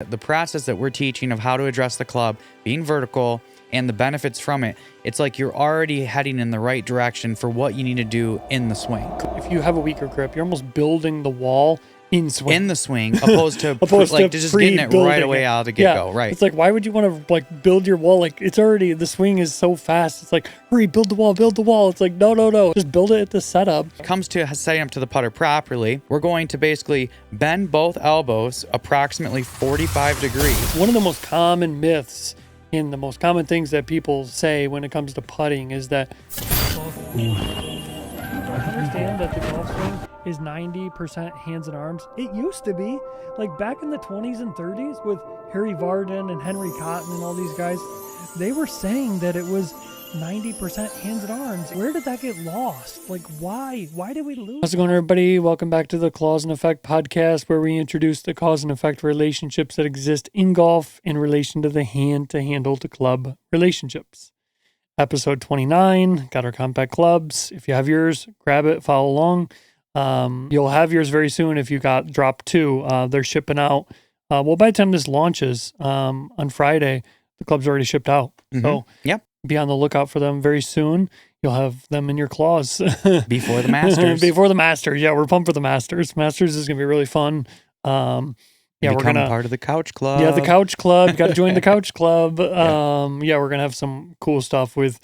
The process that we're teaching of how to address the club, being vertical, and the benefits from it, it's like you're already heading in the right direction for what you need to do in the swing. If you have a weaker grip, you're almost building the wall in swing. In the swing, opposed to just getting it right away out of the get-go. Right. It's like, why would you want to like build your wall? Like, it's already, the swing is so fast. It's like, hurry, build the wall, build the wall. It's like, no. Just build it at the setup. When it comes to setting up to the putter properly, we're going to basically bend both elbows approximately 45 degrees. One of the most common myths and the most common things that people say when it comes to putting is that understand that the golf swing is 90% hands and arms. It used to be, like back in the 20s and 30s with Harry Vardon and Henry Cotton and all these guys, they were saying that it was 90% hands and arms. Where did that get lost? Like, why? Why did we lose? How's it going, everybody? Welcome back to the Cause and Effect podcast, where we introduce the cause and effect relationships that exist in golf in relation to the hand to handle to club relationships. Episode 29, got our compact clubs. If you have yours, grab it, follow along. You'll have yours very soon if you got drop 2. They're shipping out. By the time this launches on Friday, the club's already shipped out. Mm-hmm. So be on the lookout for them very soon. You'll have them in your claws. Before the Masters. Before the Masters. Yeah, we're pumped for the Masters. Masters is going to be really fun. We're going to part of the Couch Club. Yeah, the Couch Club. You got to join the Couch Club. We're going to have some cool stuff with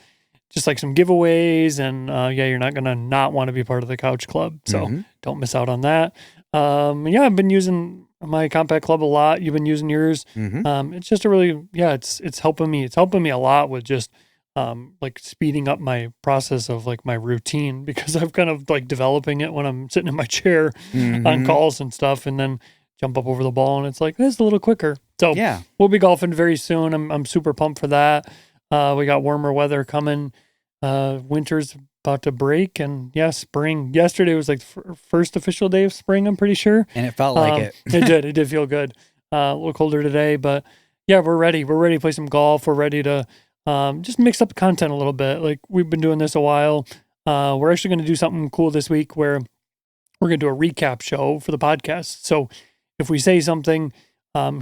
just like some giveaways, and you're not going to not want to be part of the Couch Club. So don't miss out on that. I've been using my compact club a lot. You've been using yours. It's just a really, it's helping me. It's helping me a lot with just like speeding up my process of like my routine, because I've kind of like developing it when I'm sitting in my chair on calls and stuff, and then jump up over the ball, and it's like, it's a little quicker. So we'll be golfing very soon. I'm super pumped for that. We got warmer weather coming. Winter's about to break, and spring. Yesterday was like first official day of spring, I'm pretty sure. And it felt like it. It did feel good. A little colder today, but we're ready. We're ready to play some golf. We're ready to just mix up the content a little bit. Like, we've been doing this a while. We're actually going to do something cool this week where we're going to do a recap show for the podcast. So if we say something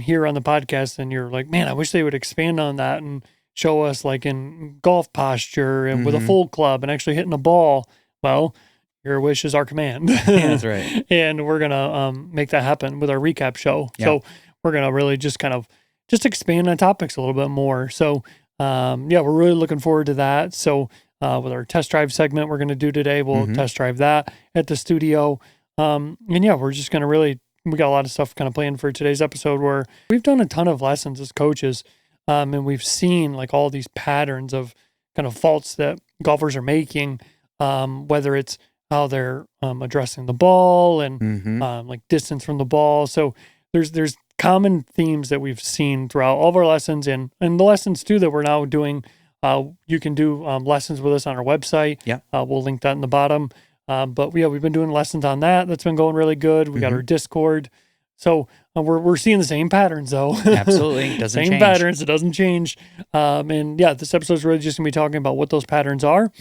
here on the podcast and you're like, man, I wish they would expand on that and show us like in golf posture and with a full club and actually hitting a ball, well, your wish is our command. That's right. And we're going to make that happen with our recap show. So we're going to really just kind of just expand on topics a little bit more. So we're really looking forward to that. So with our test drive segment we're going to do today, we'll test drive that at the studio. We're just going to we got a lot of stuff kind of planned for today's episode, where we've done a ton of lessons as coaches. And we've seen like all these patterns of kind of faults that golfers are making, whether it's how they're addressing the ball and like distance from the ball. So there's common themes that we've seen throughout all of our lessons, and the lessons too that we're now doing. You can do lessons with us on our website. We'll link that in the bottom. We've been doing lessons on that. That's been going really good. We got our Discord. So we're seeing the same patterns, though. Absolutely. Doesn't change. Same patterns. It doesn't change. This episode is really just going to be talking about what those patterns are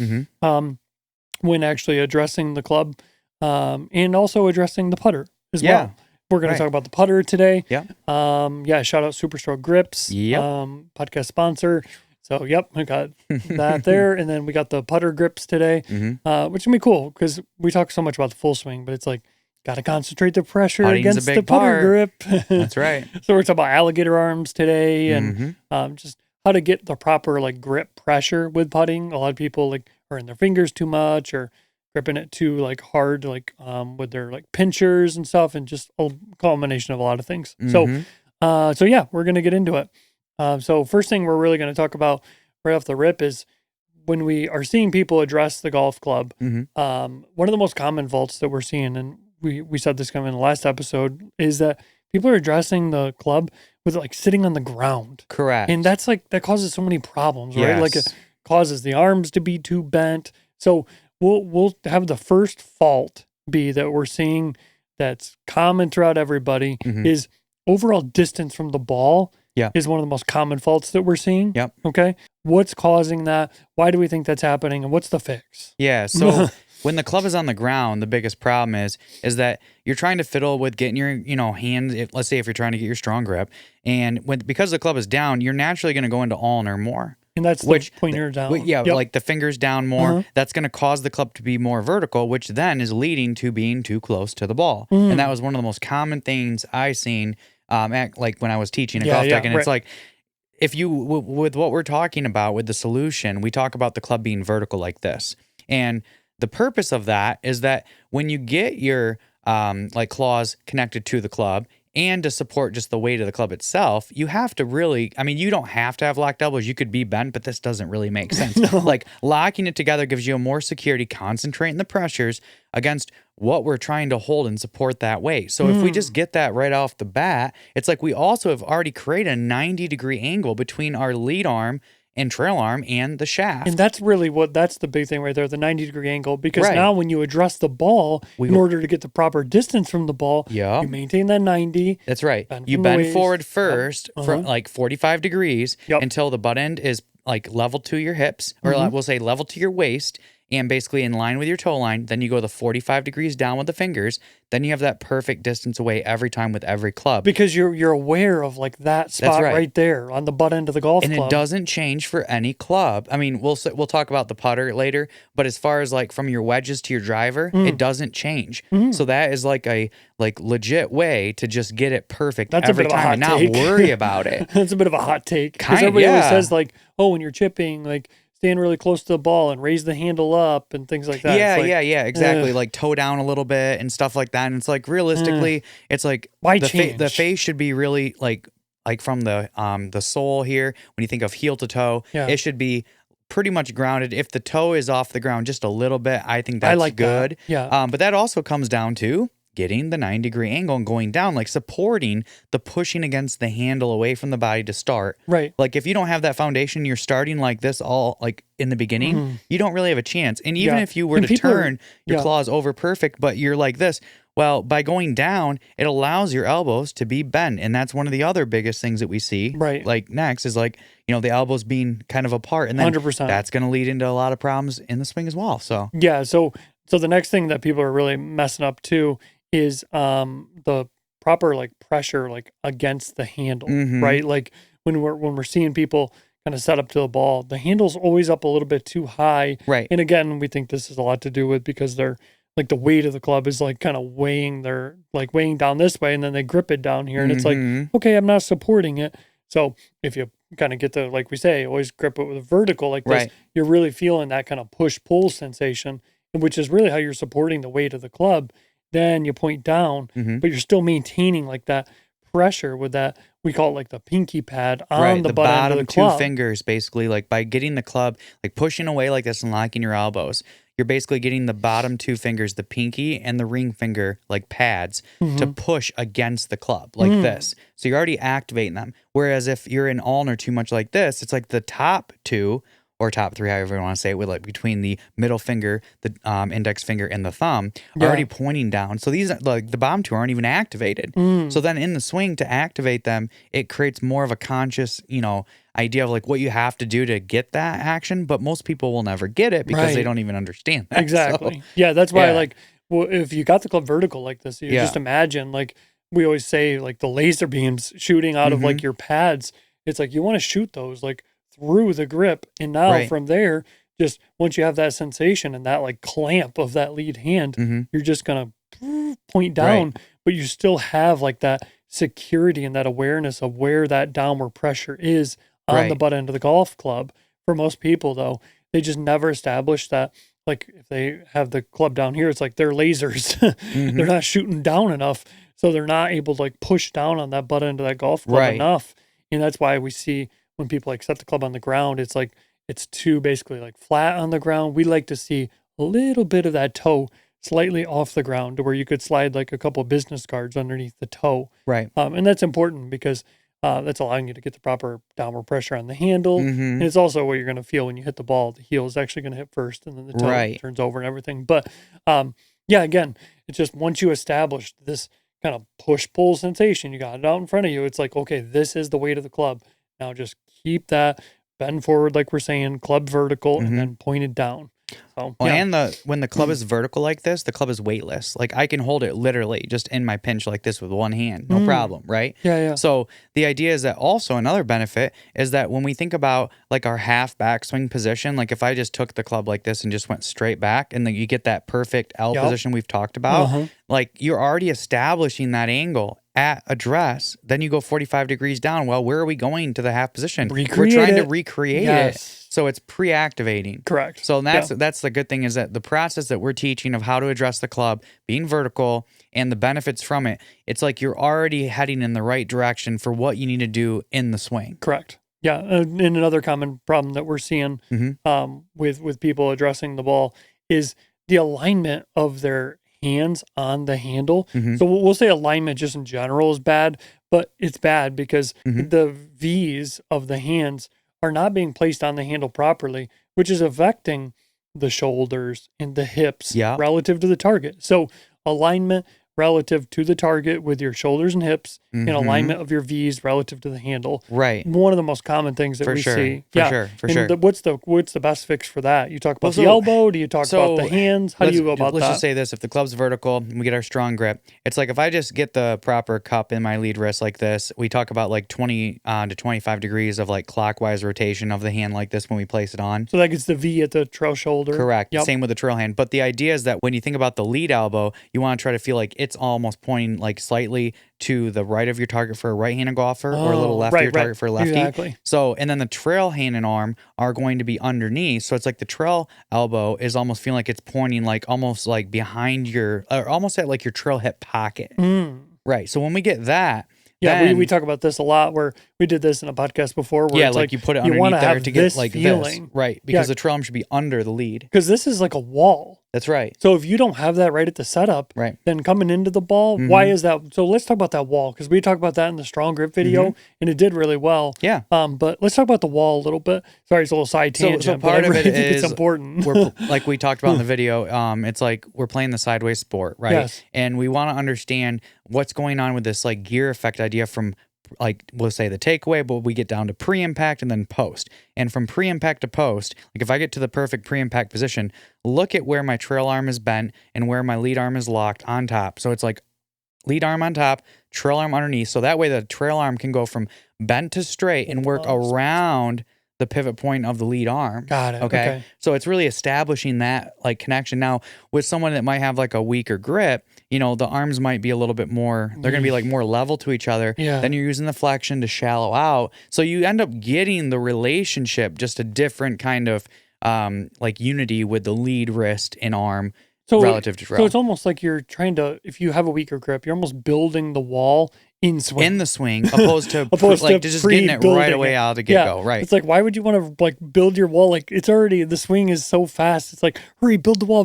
when actually addressing the club and also addressing the putter as well. We're going to talk about the putter today. Shout out Superstroke Grips, podcast sponsor. So, we got that there. And then we got the putter grips today, which is going to be cool because we talk so much about the full swing, but it's like, got to concentrate the pressure against the putter grip. That's right. So we're talking about alligator arms today, and just how to get the proper like grip pressure with putting. A lot of people like are in their fingers too much or gripping it too like hard, like with their like pinchers and stuff, and just a combination of a lot of things. So we're gonna get into it. So first thing we're really gonna talk about right off the rip is when we are seeing people address the golf club. One of the most common faults that we're seeing, and we said this kind of in the last episode, is that people are addressing the club with like sitting on the ground. Correct. And that's like, that causes so many problems, right? Like it causes the arms to be too bent. So we'll have the first fault be that we're seeing that's common throughout everybody is overall distance from the ball is one of the most common faults that we're seeing. Okay. What's causing that? Why do we think that's happening? And what's the fix? So when the club is on the ground, the biggest problem is that you're trying to fiddle with getting your, hands. Let's say if you're trying to get your strong grip, and because the club is down, you're naturally going to go into ulnar more. And that's the pointer down. Yep. Like the fingers down more. That's going to cause the club to be more vertical, which then is leading to being too close to the ball. And that was one of the most common things I seen, like when I was teaching a golf deck. And it's like, if you, with what we're talking about with the solution, we talk about the club being vertical like this. And the purpose of that is that when you get your like claws connected to the club, and to support just the weight of the club itself, you have to really, you don't have to have locked elbows. You could be bent, but this doesn't really make sense. No. Like locking it together gives you more security, concentrating the pressures against what we're trying to hold and support that weight. So if we just get that right off the bat, it's like we also have already created a 90-degree angle between our lead arm and trail arm and the shaft. And that's really that's the big thing right there, the 90-degree angle. Because now when you address the ball, in order to get the proper distance from the ball, you maintain that 90. That's right. You bend forward first from like 45 degrees until the butt end is like level to your hips, or we'll say level to your waist, and basically in line with your toe line. Then you go the 45 degrees down with the fingers. Then you have that perfect distance away every time with every club. Because you're aware of like that spot right there on the butt end of the golf club. And it doesn't change for any club. We'll talk about the putter later, but as far as like from your wedges to your driver, it doesn't change. So that is like a legit way to just get it perfect every time and not worry about it. That's a bit of a hot take. Because everybody always says like, oh, when you're chipping, like stand really close to the ball and raise the handle up and things like that. Yeah, exactly. Like toe down a little bit and stuff like that. And it's like realistically, it's like why change? The face should be really like from the sole here. When you think of heel to toe, it should be pretty much grounded. If the toe is off the ground just a little bit, I think that's good. That. Yeah. But that also comes down to getting the 90-degree angle and going down, like supporting the pushing against the handle away from the body to start. Right. Like if you don't have that foundation, you're starting like this all like in the beginning, you don't really have a chance. And even if you were to turn your claws over perfect, but you're like this, well, by going down, it allows your elbows to be bent. And that's one of the other biggest things that we see. Right. Like next is like, the elbows being kind of apart. And then 100%. That's going to lead into a lot of problems in the swing as well. So yeah. So the next thing that people are really messing up too is the proper like pressure like against the handle, right? Like when we're seeing people kind of set up to the ball, the handle's always up a little bit too high. Right. And again, we think this is a lot to do with because they're like the weight of the club is like kind of weighing down this way, and then they grip it down here, and it's like, okay, I'm not supporting it. So if you kind of get the, like we say, always grip it with a vertical like this, you're really feeling that kind of push-pull sensation, which is really how you're supporting the weight of the club. Then you point down, but you're still maintaining like that pressure with that, we call it like the pinky pad on the butt end of the club. 2 fingers, basically, like by getting the club, like pushing away like this and locking your elbows, you're basically getting the bottom 2 fingers, the pinky and the ring finger, like pads, to push against the club like this. So you're already activating them. Whereas if you're in ulnar too much like this, it's like the top 2, or top 3, however you want to say it, with like between the middle finger, the index finger, and the thumb, are already pointing down. So these, like the bottom 2, aren't even activated. So then in the swing, to activate them, it creates more of a conscious, idea of like what you have to do to get that action. But most people will never get it because they don't even understand that. Exactly. So, yeah, that's why like, well, if you got the club vertical like this, you just imagine, like we always say, like the laser beams shooting out of like your pads. It's like you want to shoot those like through the grip, and now from there, just once you have that sensation and that like clamp of that lead hand, you're just gonna point down, but you still have like that security and that awareness of where that downward pressure is on the butt end of the golf club. For most people though, they just never establish that. Like if they have the club down here, it's like they're lasers. They're not shooting down enough, so they're not able to like push down on that butt end of that golf club enough. And that's why we see when people like set the club on the ground, it's like it's too basically like flat on the ground. We like to see a little bit of that toe slightly off the ground to where you could slide like a couple of business cards underneath the toe. Right. And that's important because that's allowing you to get the proper downward pressure on the handle. And it's also what you're going to feel when you hit the ball. The heel is actually going to hit first, and then the toe turns over and everything. But again, it's just once you establish this kind of push-pull sensation, you got it out in front of you. It's like, okay, this is the weight of the club. Now just keep that bend forward, like we're saying, club vertical, and then point it down. So, Well, and when the club is vertical like this, the club is weightless. Like I can hold it literally just in my pinch like this with one hand, no problem, right? Yeah. So the idea is that also another benefit is that when we think about like our half backswing position, like if I just took the club like this and just went straight back, and then you get that perfect L position we've talked about, like you're already establishing that angle at address. Then you go 45 degrees down. Well, where are we going to the half position? We're trying to recreate it. So it's pre-activating. Correct. So that's the good thing, is that the process that we're teaching of how to address the club, being vertical, and the benefits from it, it's like you're already heading in the right direction for what you need to do in the swing. Correct. Yeah. And another common problem that we're seeing with people addressing the ball is the alignment of their hands on the handle. So we'll say alignment just in general is bad, but it's bad because the V's of the hands are not being placed on the handle properly, which is affecting the shoulders and the hips relative to the target. So alignment relative to the target with your shoulders and hips, and alignment of your V's relative to the handle. Right. One of the most common things that we see. For sure. What's the best fix for that? You talk about the elbow? Do you talk about the hands? How do you go about that? Let's just say this. If the club's vertical and we get our strong grip, it's like if I just get the proper cup in my lead wrist like this, we talk about like 20 to 25 degrees of like clockwise rotation of the hand like this when we place it on. So that gets the V at the trail shoulder. Correct. Same with the trail hand. But the idea is that when you think about the lead elbow, you want to try to feel like it's almost pointing like slightly to the right of your target for a right-handed golfer, or a little left of your target for a lefty. Exactly. So, and then the trail hand and arm are going to be underneath. So it's like the trail elbow is almost feeling like it's pointing like almost like behind your, or almost at like your trail hip pocket. Right. So when we get that, we talk about this a lot, where we did this in a podcast before. Where it's like you put it underneath there to get like feeling. This. Right. Because the trail arm should be under the lead. Because this is like a wall. That's right. So if you don't have that right at the setup, then coming into the ball, why is that? So let's talk about that wall, because we talked about that in the strong grip video, and it did really well. Yeah. But let's talk about the wall a little bit. Sorry, it's a little side tangent. So part of it is it's important. We're, like we talked about in the video, it's like we're playing the sideways sport, right? Yes. And we want to understand what's going on with this like gear effect idea from, like, we'll say the takeaway, but we get down to pre-impact and then post. And from pre-impact to post, like if I get to the perfect pre-impact position, look at where my trail arm is bent and where my lead arm is locked on top. So it's like lead arm on top, trail arm underneath. So that way the trail arm can go from bent to straight and work around the pivot point of the lead arm. Got it. Okay. So it's really establishing that like connection. Now with someone that might have like a weaker grip, you know, the arms might be a little bit more, they're going to be like more level to each other. Then you're using the flexion to shallow out. So you end up getting the relationship, just a different kind of like unity with the lead wrist and arm relative to trail. So it's almost like you're trying to, if you have a weaker grip, you're almost building the wall in the swing, opposed to just getting it right away out of the get-go. Right. It's like, why would you want to like build your wall? Like it's already, the swing is so fast. It's like, hurry, build the wall.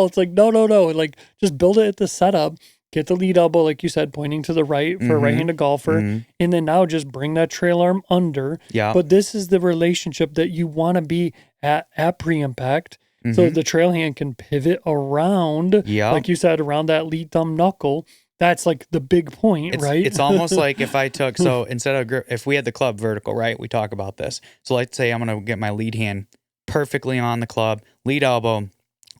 It's like, no. Like just build it at the setup, get the lead elbow, like you said, pointing to the right for a right-handed golfer. And then now just bring that trail arm under. But this is the relationship that you want to be at pre-impact. So the trail hand can pivot around, like you said, around that lead thumb knuckle. That's like the big point, right? It's almost like if I took, so instead of grip, if we had the club vertical, right? We talk about this. So let's say I'm going to get my lead hand perfectly on the club, lead elbow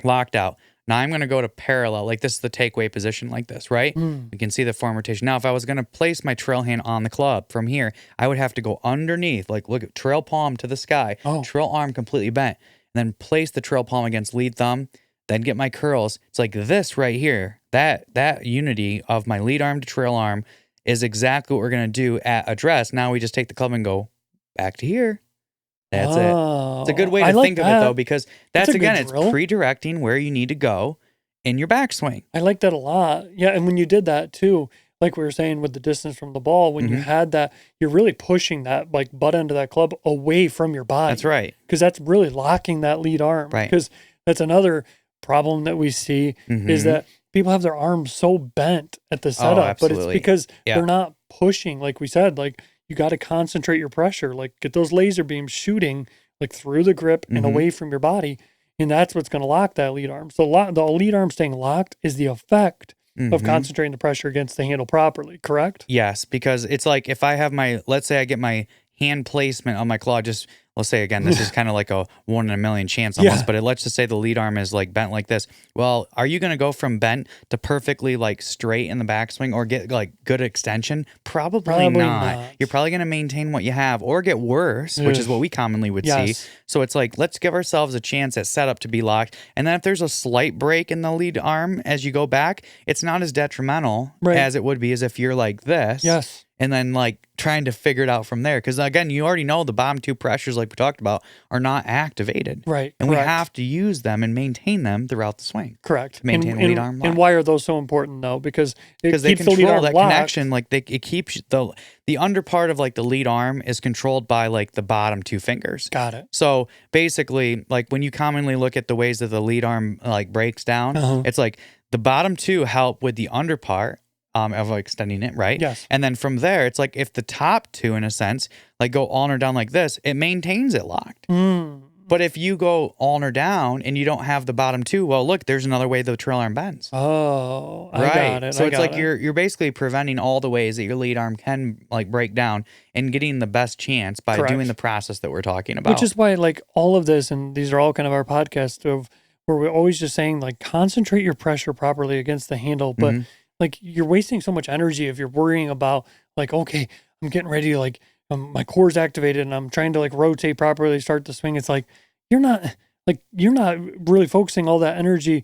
locked out. Now I'm going to go to parallel, like this is the takeaway position like this, right? You can see the form rotation. Now, if I was going to place my trail hand on the club from here, I would have to go underneath, like look at trail palm to the sky, trail arm completely bent, and then place the trail palm against lead thumb, then get my curls. It's like this right here. That unity of my lead arm to trail arm is exactly what we're going to do at address. Now we just take the club and go back to here. That's it. It's a good way to think of it, though, because that's again, it's pre-directing where you need to go in your backswing. I like that a lot. Yeah, and when you did that, too, like we were saying with the distance from the ball, when you had that, you're really pushing that like butt end of that club away from your body. That's right. Because that's really locking that lead arm. Right. Because that's another problem that we see is that people have their arms so bent at the setup, but it's because they're not pushing. Like we said, like you got to concentrate your pressure, like get those laser beams shooting like through the grip and away from your body. And that's what's going to lock that lead arm. So the lead arm staying locked is the effect of concentrating the pressure against the handle properly, correct? Yes, because it's like if I have my, let's say I get my hand placement on my claw just let's say again, this is kind of like a 1 in a million chance almost, but let's just say the lead arm is like bent like this. Well, are you going to go from bent to perfectly like straight in the backswing or get like good extension? Probably not. You're probably going to maintain what you have or get worse, which is what we commonly would see. So it's like, let's give ourselves a chance at setup to be locked. And then if there's a slight break in the lead arm as you go back, it's not as detrimental as it would be as if you're like this. And then like trying to figure it out from there. Because again, you already know the bottom two pressures, like we talked about, are not activated. And we have to use them and maintain them throughout the swing. To maintain the lead arm locked. And why are those so important though? Because it keeps they control the lead arm that locked. connection. Like it keeps the under part of like the lead arm is controlled by like the bottom two fingers. Got it. So basically, like when you commonly look at the ways that the lead arm like breaks down, it's like the bottom two help with the under part. Of extending it, right? And then from there, it's like if the top two, in a sense, like go ulnar down like this, it maintains it locked. But if you go ulnar down and you don't have the bottom two, well, look, there's another way the trail arm bends. I got it. So it's like you're basically preventing all the ways that your lead arm can like break down and getting the best chance by doing the process that we're talking about. Which is why like all of this, and these are all kind of our podcasts of where we're always just saying like concentrate your pressure properly against the handle, but like you're wasting so much energy if you're worrying about like, okay, I'm getting ready to like, my core's activated and I'm trying to like rotate properly, start the swing. It's like, you're not really focusing all that energy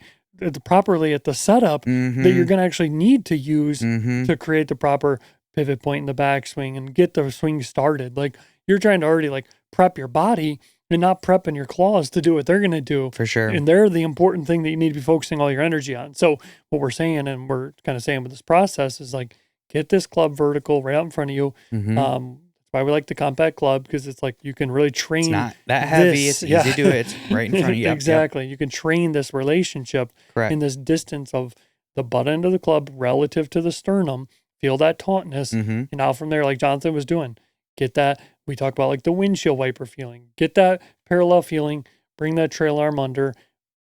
properly at the setup that you're going to actually need to use to create the proper pivot point in the backswing and get the swing started. Like you're trying to already like prep your body and not prepping your claws to do what they're going to do. For sure. And they're the important thing that you need to be focusing all your energy on. So what we're saying, and we're kind of saying with this process, is like, get this club vertical right out in front of you. That's why we like the compact club, because it's like you can really train. It's not that heavy. It's easy to do it. It's right in front of you. Exactly. You can train this relationship in this distance of the butt end of the club relative to the sternum. Feel that tautness. And now from there, like Jonathan was doing, get that. We talk about like the windshield wiper feeling. Get that parallel feeling. Bring that trail arm under.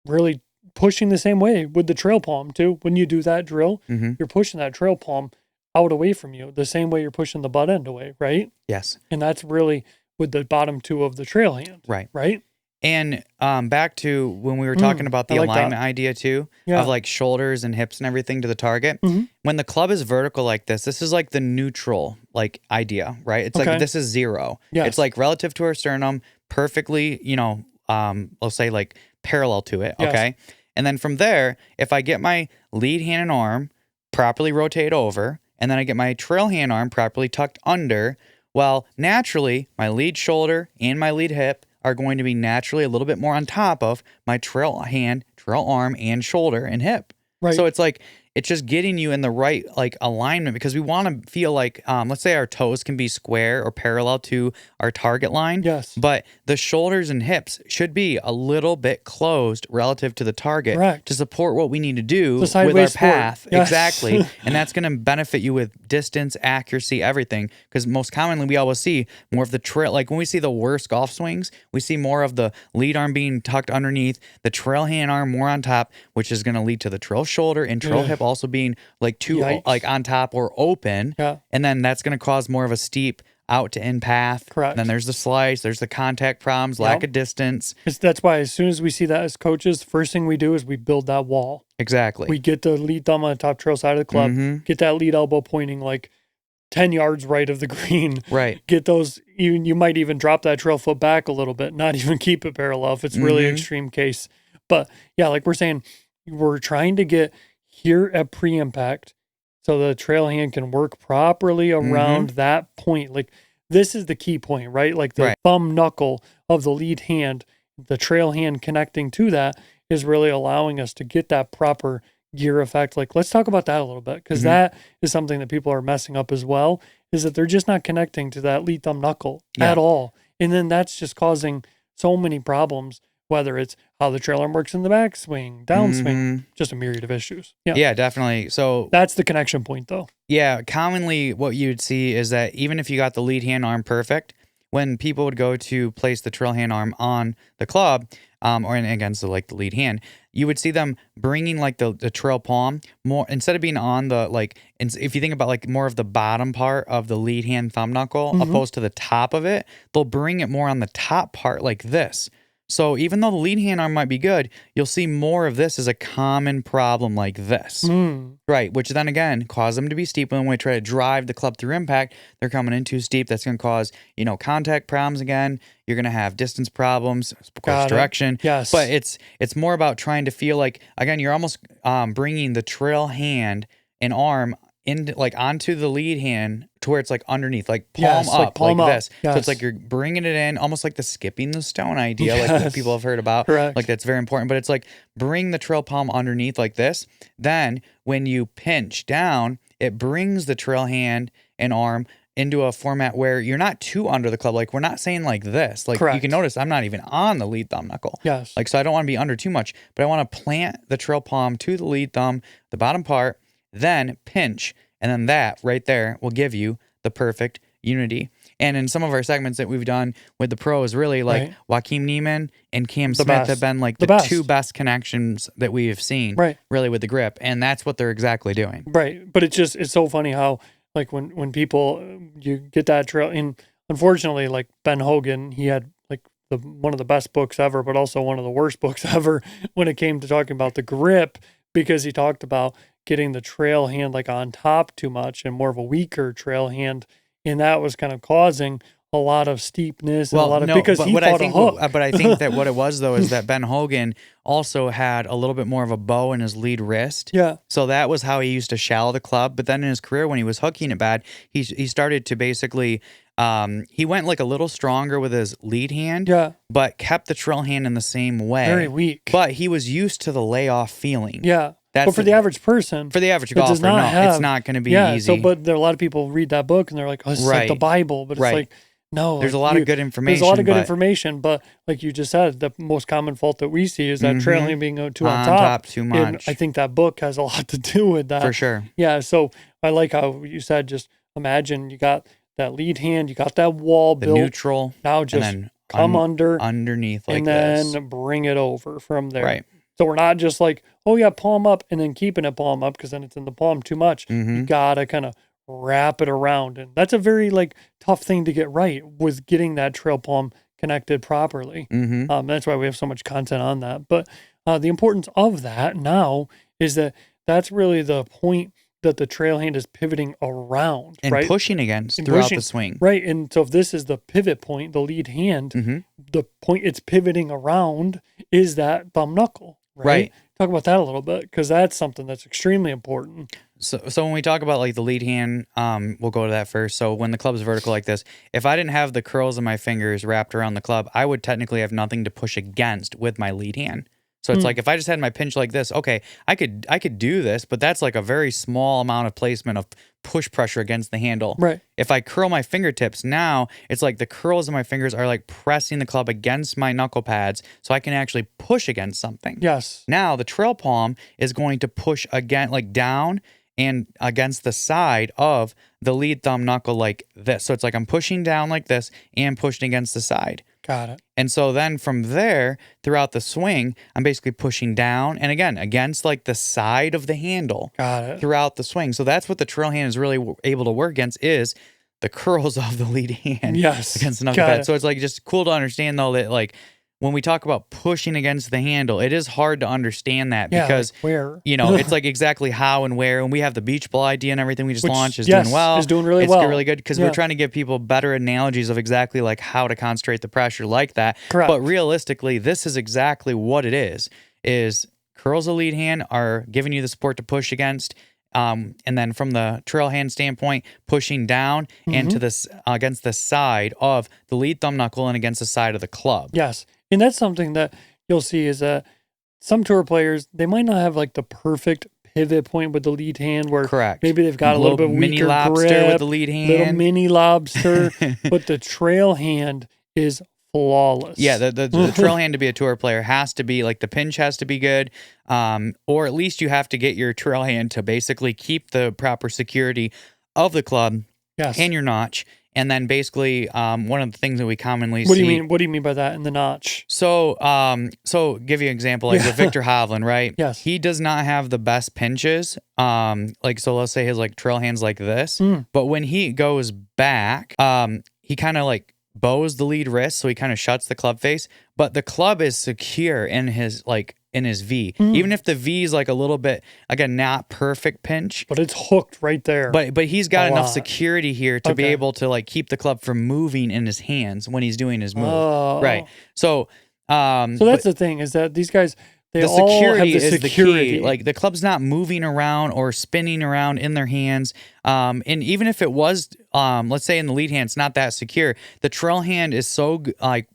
Really pushing the same way with the trail palm too. When you do that drill, you're pushing that trail palm out away from you the same way you're pushing the butt end away, right? Yes. And that's really with the bottom two of the trail hand. Right? And back to when we were talking about the alignment idea too, of like shoulders and hips and everything to the target. When the club is vertical like this is like the neutral like idea, right? It's like this is 0. It's like relative to our sternum, perfectly, let's say like parallel to it, okay? And then from there, if I get my lead hand and arm properly rotate over, and then I get my trail hand arm properly tucked under, well, naturally, my lead shoulder and my lead hip are going to be naturally a little bit more on top of my trail hand, trail arm, and shoulder and hip. So it's like, it's just getting you in the right like alignment, because we want to feel like, let's say our toes can be square or parallel to our target line. But the shoulders and hips should be a little bit closed relative to the target to support what we need to do with our path. Exactly. And that's going to benefit you with distance, accuracy, everything. Because most commonly we always see more of the trail. Like when we see the worst golf swings, we see more of the lead arm being tucked underneath, the trail hand arm more on top, which is going to lead to the trail shoulder and trail hip also being like too like on top or open, and then that's going to cause more of a steep out to in path. And then there's the slice, there's the contact problems, lack of distance. That's why as soon as we see that as coaches, first thing we do is we build that wall. We get the lead thumb on the top trail side of the club, get that lead elbow pointing like 10 yards right of the green. Get those, you might even drop that trail foot back a little bit, not even keep it parallel if it's really extreme case. But yeah, like we're saying, we're trying to get here at pre-impact so the trail hand can work properly around that point. Like this is the key point, right? Like the thumb knuckle of the lead hand, the trail hand connecting to that is really allowing us to get that proper gear effect. Like let's talk about that a little bit, because that is something that people are messing up as well, is that they're just not connecting to that lead thumb knuckle at all. And then that's just causing so many problems, whether it's how the trail arm works in the backswing, downswing, just a myriad of issues. Yeah, definitely. So that's the connection point though. Yeah, commonly what you'd see is that even if you got the lead hand arm perfect, when people would go to place the trail hand arm on the club, or against the lead hand, you would see them bringing like the trail palm more, instead of being on the if you think about like more of the bottom part of the lead hand thumb knuckle opposed to the top of it, they'll bring it more on the top part like this. So even though the lead hand arm might be good, you'll see more of this as a common problem like this. Right, which then again cause them to be steep. When we try to drive the club through impact, they're coming in too steep. That's going to cause, contact problems again. You're going to have distance problems, of course, direction. Yes. But it's more about trying to feel like, again, you're almost bringing the trail hand and arm onto the lead hand to where it's like underneath, like palm up, like this. Yes. So it's like you're bringing it in, almost like the skipping the stone idea, like what people have heard about. Correct. Like that's very important. But it's like bring the trail palm underneath like this. Then when you pinch down, it brings the trail hand and arm into a format where you're not too under the club. Like we're not saying like this. Like Correct. you can notice I'm not even on the lead thumb knuckle. Yes. Like, so I don't want to be under too much, but I want to plant the trail palm to the lead thumb, the bottom part, then pinch. And then that right there will give you the perfect unity. And in some of our segments that we've done with the pros, really like Joaquin Neiman and Cam Smith have been like the two best connections that we have seen really with the grip. And that's what they're exactly doing. Right. But it's so funny how like when people, you get that trail in, unfortunately, like Ben Hogan, he had like one of the best books ever, but also one of the worst books ever when it came to talking about the grip, because he talked about getting the trail hand like on top too much and more of a weaker trail hand, and that was kind of causing a lot of steepness and because he fought a hook. But I think that what it was though is that Ben Hogan also had a little bit more of a bow in his lead wrist. Yeah. So that was how he used to shallow the club. But then in his career, when he was hooking it bad, he started to basically he went like a little stronger with his lead hand. Yeah. But kept the trail hand in the same way. Very weak. But he was used to the layoff feeling. Yeah. But for the average person, for the average golfer, it's not going to be easy. So, but there are a lot of people read that book and they're like, "Oh, it's like the Bible," but it's like, no. There's a lot of good information. There's a lot of good information, but like you just said, the most common fault that we see is that trail hand being too on top too much. And I think that book has a lot to do with that for sure. Yeah. So I like how you said, just imagine you got that lead hand, you got that wall built, neutral. Now just come underneath like this, and then bring it over from there. Right. So we're not just like, oh yeah, palm up and then keeping it palm up because then it's in the palm too much. You gotta kind of wrap it around, and that's a very like tough thing to get right, with getting that trail palm connected properly. That's why we have so much content on that. But the importance of that now is that that's really the point that the trail hand is pivoting around and pushing against throughout the swing. Right. And so if this is the pivot point, the lead hand, the point it's pivoting around is that thumb knuckle. Right. Talk about that a little bit, because that's something that's extremely important. So when we talk about like the lead hand, we'll go to that first. So when the club is vertical like this, if I didn't have the curls of my fingers wrapped around the club, I would technically have nothing to push against with my lead hand. So it's like if I just had my pinch like this, okay, I could do this, but that's like a very small amount of placement of push pressure against the handle. Right. If I curl my fingertips, now it's like the curls of my fingers are like pressing the club against my knuckle pads, so I can actually push against something. Yes. Now the trail palm is going to push again, like down and against the side of the lead thumb knuckle like this. So it's like I'm pushing down like this and pushing against the side. Got it. And so then from there, throughout the swing, I'm basically pushing down and again against like the side of the handle. Got it. Throughout the swing. So that's what the trail hand is really able to work against, is the curls of the lead hand. Yes. Against the knuckle pad. So it's like just cool to understand though that like when we talk about pushing against the handle, it is hard to understand that because, like where? It's like exactly how and where. And we have the beach ball idea and everything we just launched is doing well. It's doing really well. It's really good because we're trying to give people better analogies of exactly like how to concentrate the pressure like that. Correct. But realistically, this is exactly what it is curls of lead hand are giving you the support to push against. And then from the trail hand standpoint, pushing down and to this against the side of the lead thumb knuckle and against the side of the club. Yes. And that's something that you'll see is that some tour players, they might not have like the perfect pivot point with the lead hand where maybe they've got a little bit mini weaker lobster grip, with the lead hand. Little mini lobster, but the trail hand is flawless. Yeah, the trail hand to be a tour player has to be like the pinch has to be good, or at least you have to get your trail hand to basically keep the proper security of the club and your notch. And then basically, one of the things that we commonly What see. do you mean? What do you mean by that in the notch? So, give you an example, like with Victor Hovland, right? Yes. He does not have the best pinches. Like, so let's say his like trail hand's like this, but when he goes back, he kind of like bows the lead wrist, so he kind of shuts the club face, but the club is secure in his V. Even if the V is like a little bit, again, not perfect pinch, but it's hooked right there. But he's got enough security here to be able to like keep the club from moving in his hands when he's doing his move. Right. So that's the thing, is that these guys, the security is the key. Like the club's not moving around or spinning around in their hands. And even if it was, let's say in the lead hand, it's not that secure. The trail hand is so like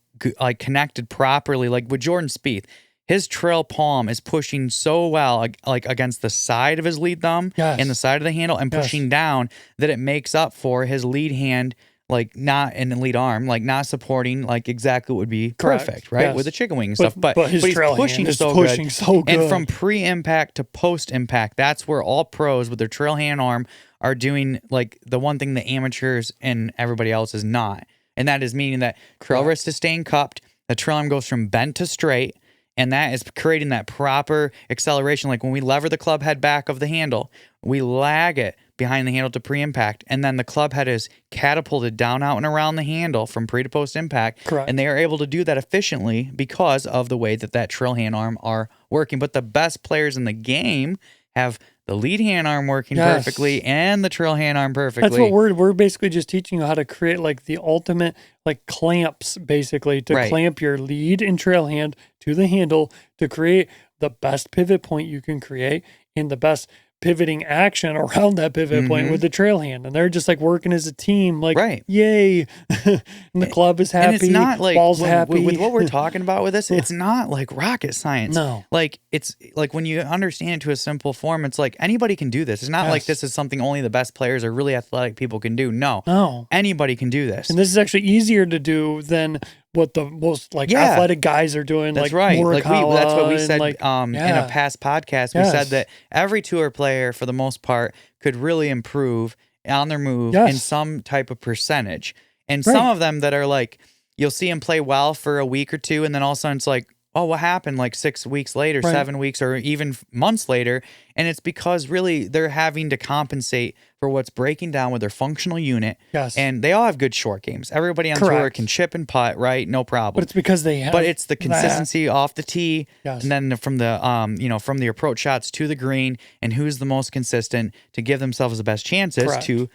connected properly. Like with Jordan Spieth, his trail palm is pushing so well, like against the side of his lead thumb and the side of the handle, and pushing down, that it makes up for his lead hand, like not in the lead arm, like not supporting like exactly what would be perfect, right? With the chicken wing and stuff. But his trail pushing hand is so pushing so good. And from pre-impact to post-impact, that's where all pros with their trail hand arm are doing like the one thing the amateurs and everybody else is not. And that is meaning that trail wrist is staying cupped, the trail arm goes from bent to straight, and that is creating that proper acceleration. Like when we lever the club head back of the handle, we lag it behind the handle to pre-impact, and then the club head is catapulted down, out, and around the handle from pre to post impact. Correct. And they are able to do that efficiently because of the way that trail hand arm are working. But the best players in the game have the lead hand arm working perfectly and the trail hand arm perfectly. That's what we're basically just teaching you how to create like the ultimate like clamps, basically, to clamp your lead and trail hand to the handle to create the best pivot point you can create and the best pivoting action around that pivot point with the trail hand. And they're just like working as a team, like, yay. And the club is happy. And it's not like, ball's happy. With what we're talking about with this, it's not like rocket science. No. Like, it's like when you understand it to a simple form, it's like anybody can do this. It's not like this is something only the best players or really athletic people can do. No. Anybody can do this. And this is actually easier to do than what the most like athletic guys are doing. That's like right. Like that's what we said like, in a past podcast. We said that every tour player, for the most part, could really improve on their move in some type of percentage. And some of them that are like, you'll see them play well for a week or two, and then all of a sudden it's like, oh, what happened like 6 weeks later, 7 weeks, or even months later? And it's because really they're having to compensate for what's breaking down with their functional unit. Yes. And they all have good short games. Everybody on tour can chip and putt, right? No problem. But it's because they have. But it's the consistency off the tee, and then from the from the approach shots to the green, and who's the most consistent to give themselves the best chances to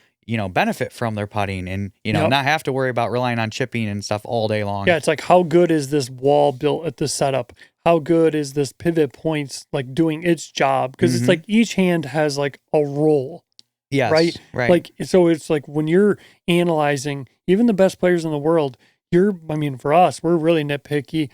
benefit from their putting, and not have to worry about relying on chipping and stuff all day long. Yeah, it's like, how good is this wall built at the setup? How good is this pivot points like doing its job? Because it's like each hand has like a role. Yes. Right. Like, so it's like when you're analyzing even the best players in the world, for us, we're really nitpicky,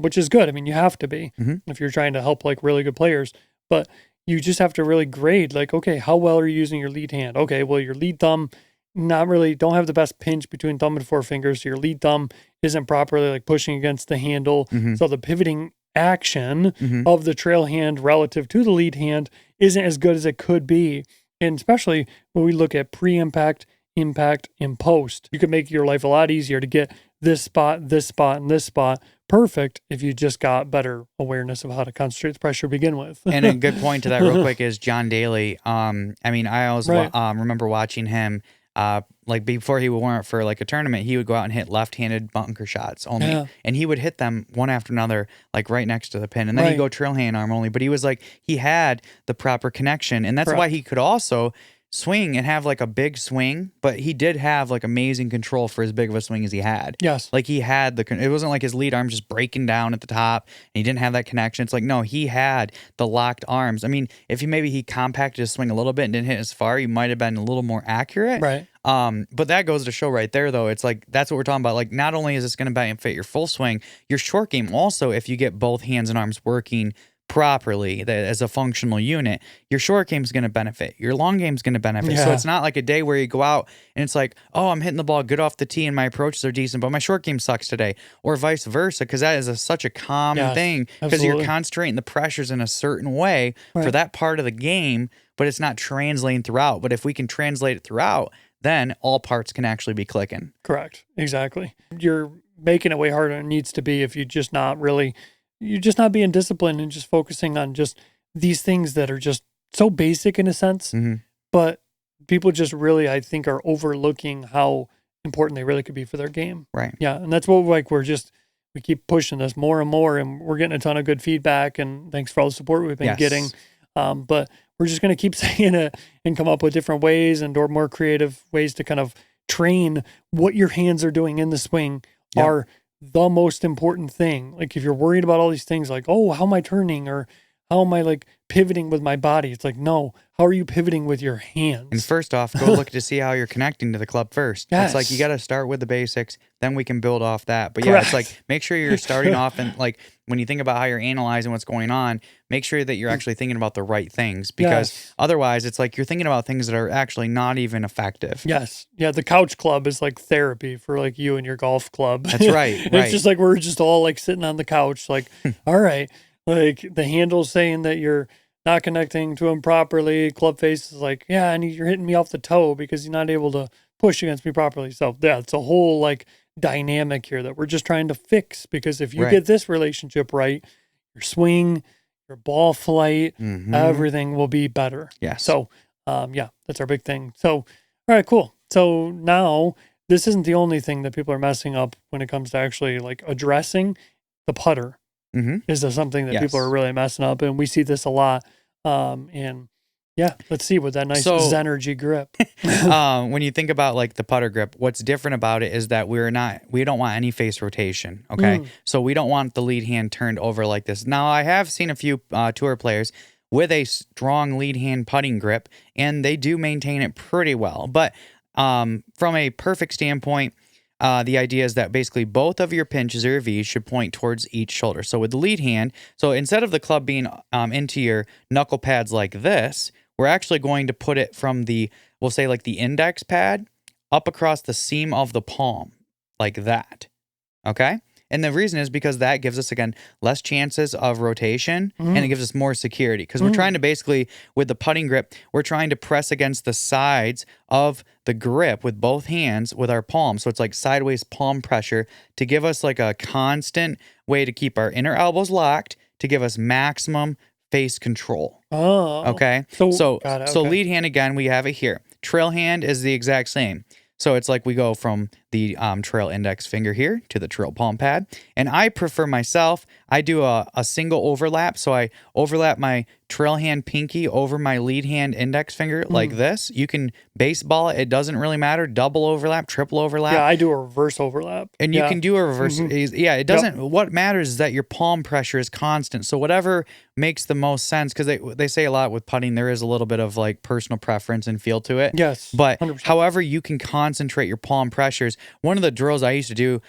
which is good. I mean, you have to be if you're trying to help like really good players, but you just have to really grade, like, okay, how well are you using your lead hand? Okay, well, your lead thumb don't have the best pinch between thumb and forefinger, so your lead thumb isn't properly like pushing against the handle. So the pivoting action of the trail hand relative to the lead hand isn't as good as it could be. And especially when we look at pre-impact, impact, and post, you can make your life a lot easier to get this spot, and this spot perfect if you just got better awareness of how to concentrate the pressure to begin with. And a good point to that real quick is John Daly. I always remember watching him, like before he went for like a tournament, he would go out and hit left-handed bunker shots only, and he would hit them one after another, like right next to the pin, and then he'd go trail hand arm only. But he was like, he had the proper connection, and that's why he could also swing and have like a big swing, but he did have like amazing control for as big of a swing as he had. Yes. Like he had it wasn't like his lead arm just breaking down at the top and he didn't have that connection. It's like, no, he had the locked arms. I mean, if he compacted his swing a little bit and didn't hit as far, he might have been a little more accurate. Right. But that goes to show right there, though. It's like, that's what we're talking about. Like, not only is this going to benefit your full swing, your short game also, if you get both hands and arms working properly as a functional unit, your short game is going to benefit. Your long game is going to benefit. So it's not like a day where you go out and it's like, oh, I'm hitting the ball good off the tee and my approaches are decent, but my short game sucks today, or vice versa, because that is such a common thing, because you're concentrating the pressures in a certain way for that part of the game, but it's not translating throughout. But if we can translate it throughout, then all parts can actually be clicking. Correct. Exactly. You're making it way harder than it needs to be if you're just not being disciplined and just focusing on just these things that are just so basic in a sense. Mm-hmm. But people just really, I think, are overlooking how important they really could be for their game. Right. Yeah. And that's what we keep pushing this more and more, and we're getting a ton of good feedback, and thanks for all the support we've been getting. But we're just going to keep saying it and come up with different ways or more creative ways to kind of train what your hands are doing in the swing are the most important thing. Like if you're worried about all these things like, oh, how am I turning or how am I like pivoting with my body? It's like, no, how are you pivoting with your hands? And first off, go look to see how you're connecting to the club first. Yes. It's like you got to start with the basics, then we can build off that. But Correct. yeah, it's like make sure you're starting off and like when you think about how you're analyzing what's going on, make sure that you're actually thinking about the right things because otherwise it's like you're thinking about things that are actually not even effective. Yes. Yeah, the couch club is like therapy for like you and your golf club. That's right. It's just like we're just all like sitting on the couch like, all right, like the handle's saying that you're not connecting to him properly. Club face is like, yeah, and you're hitting me off the toe because you're not able to push against me properly. So yeah, it's a whole like dynamic here that we're just trying to fix because if you get this relationship right, your swing, your ball flight, everything will be better. Yeah. So yeah, that's our big thing. So, all right, cool. So now this isn't the only thing that people are messing up when it comes to actually like addressing the putter. Is there something that people are really messing up, and we see this a lot. And yeah, let's see with that nice Zenergy grip. When you think about like the putter grip, what's different about it is that we don't want any face rotation. Okay, so we don't want the lead hand turned over like this. Now I have seen a few tour players with a strong lead hand putting grip, and they do maintain it pretty well. But from a perfect standpoint, the idea is that basically both of your pinches or your V's should point towards each shoulder. So with the lead hand, so instead of the club being into your knuckle pads like this, we're actually going to put it from we'll say like the index pad up across the seam of the palm, like that. Okay? And the reason is because that gives us, again, less chances of rotation and it gives us more security. Because we're trying to basically, with the putting grip, we're trying to press against the sides of the grip with both hands with our palm. So it's like sideways palm pressure to give us like a constant way to keep our inner elbows locked to give us maximum face control. Oh. Okay? So lead hand, again, we have it here. Trail hand is the exact same. So it's like we go from the trail index finger here to the trail palm pad. And I prefer myself, I do a single overlap. So I overlap my trail hand pinky over my lead hand index finger like this. You can baseball it. It doesn't really matter. Double overlap, triple overlap. Yeah, I do a reverse overlap. And you can do a reverse. Yeah, it doesn't. What matters is that your palm pressure is constant. So whatever makes the most sense, because they say a lot with putting, there is a little bit of like personal preference and feel to it. Yes. But 100%. However you can concentrate your palm pressures. One of the drills I used to do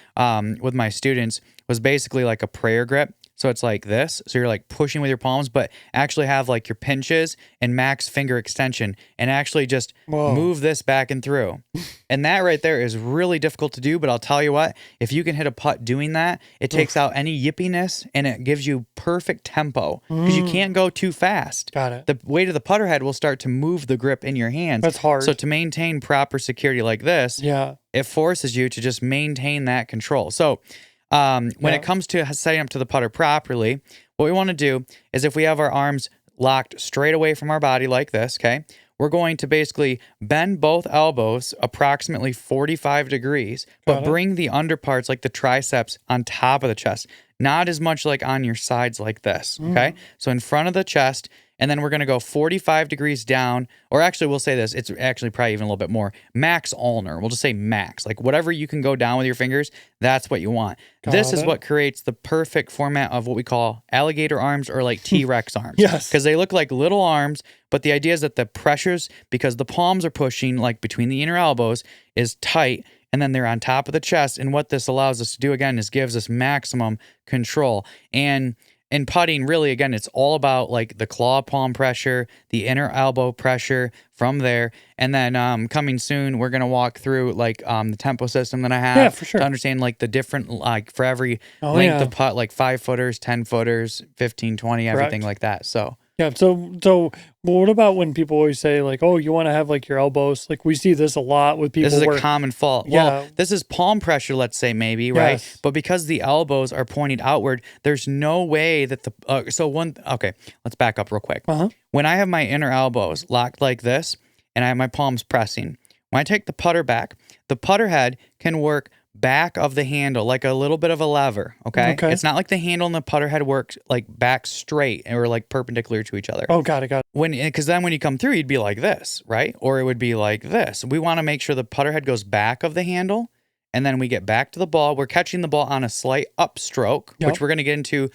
with my students was basically like a prayer grip. So it's like this. So you're like pushing with your palms, but actually have like your pinches and max finger extension and actually just move this back and through. And that right there is really difficult to do. But I'll tell you what, if you can hit a putt doing that, it takes out any yippiness and it gives you perfect tempo because you can't go too fast. Got it. The weight of the putter head will start to move the grip in your hands. That's hard. So to maintain proper security like this, it forces you to just maintain that control. So when it comes to setting up to the putter properly, what we want to do is if we have our arms locked straight away from our body like this, okay, we're going to basically bend both elbows approximately 45 degrees, but bring the underparts like the triceps on top of the chest, not as much like on your sides like this, okay? So in front of the chest, and then we're going to go 45 degrees down, or actually we'll say this, it's actually probably even a little bit more, max ulnar. We'll just say max. Like whatever you can go down with your fingers, that's what you want. This is what creates the perfect format of what we call alligator arms or like T-Rex arms. Yes. Because they look like little arms, but the idea is that the pressures, because the palms are pushing like between the inner elbows, is tight, and then they're on top of the chest. And what this allows us to do, again, is gives us maximum control. And in putting, really, again, it's all about like the claw palm pressure, the inner elbow pressure from there. And then coming soon, we're going to walk through like the tempo system that I have for sure. to understand like the different, like for every length of putt, like 5 footers, 10 footers, 15, 20, everything like that. So Yeah. So what about when people always say like, oh, you want to have like your elbows? Like we see this a lot with people. This is a common fault. Yeah. Well, this is palm pressure, let's say maybe, right? Yes. But because the elbows are pointed outward, there's no way that okay, let's back up real quick. When I have my inner elbows locked like this and I have my palms pressing, when I take the putter back, the putter head can work back of the handle, like a little bit of a lever, okay? It's not like the handle and the putter head works like back straight or like perpendicular to each other. Oh, got it. Because then when you come through, you'd be like this, right? Or it would be like this. We want to make sure the putter head goes back of the handle, and then we get back to the ball. We're catching the ball on a slight upstroke, which we're going to get into